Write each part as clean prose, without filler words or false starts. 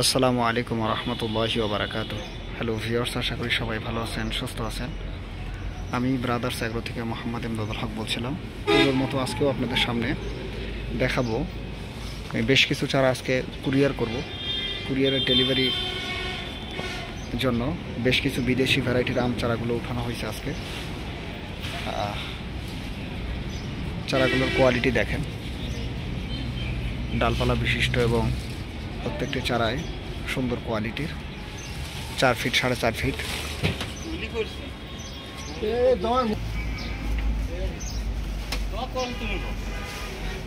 আসসালামু আলাইকুম রহমতুল্লাহি ওয়া বারাকাতুহু। হ্যালো ভিউয়ার্স, আশা করি সবাই ভালো আছেন, সুস্থ আছেন। আমি ব্রাদার্স এগ্রো থেকে মোহাম্মদ ইমদাদুল হক বলছিলাম। পুজোর মতো আজকেও আপনাদের সামনে দেখাবো বেশ কিছু চারা আজকে কুরিয়ার করব। কুরিয়ারের ডেলিভারির জন্য বেশ কিছু বিদেশি ভ্যারাইটির আম চারাগুলো উঠানো হয়েছে আজকে। চারাগুলোর কোয়ালিটি দেখেন, ডালপালা বিশিষ্ট এবং প্রত্যেকটি চারায় সুন্দর কোয়ালিটির। 4 ফিট 4.5 ফিট।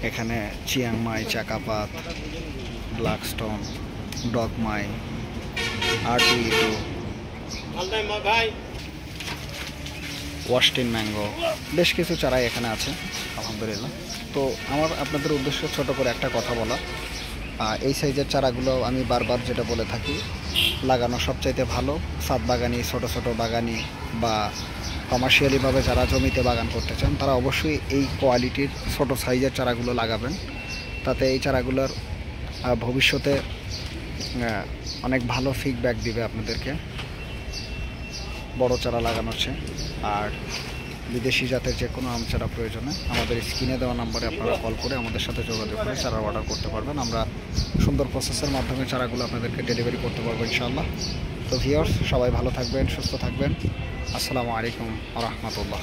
এখানে চিয়াংমাই, চাকাপাত, ব্ল্যাকস্টোন, ডগমাই, R2E2, ওয়াস্টিন ম্যাঙ্গো, বেশ কিছু চারাই এখানে আছে আলহামদুলিল্লাহ। তো আমার আপনাদের উদ্দেশ্য ছোট করে একটা কথা বলা, এই সাইজের চারাগুলো আমি বারবার যেটা বলে থাকি, লাগানো সবচাইতে ভালো ছাদ বাগানি, ছোট ছোট বাগানি বা কমার্শিয়ালিভাবে যারা জমিতে বাগান করতে চান তারা অবশ্যই এই কোয়ালিটির ছোট সাইজের চারাগুলো লাগাবেন। তাতে এই চারাগুলোর ভবিষ্যতে অনেক ভালো ফিডব্যাক দিবে আপনাদেরকে বড় চারা লাগানোর চেয়ে। আর বিদেশি জাতের যে কোনো আম চারা প্রয়োজনে আমাদের স্ক্রিনে দেওয়া নাম্বারে আপনারা কল করে আমাদের সাথে যোগাযোগ করে চারা অর্ডার করতে পারবেন। আমরা সুন্দর প্রসেসের মাধ্যমে চারাগুলো আপনাদেরকে ডেলিভারি করতে পারবো ইনশাআল্লাহ। তো ভিউয়ার্স, সবাই ভালো থাকবেন, সুস্থ থাকবেন। আসসালামু আলাইকুম ওয়া রাহমাতুল্লাহ।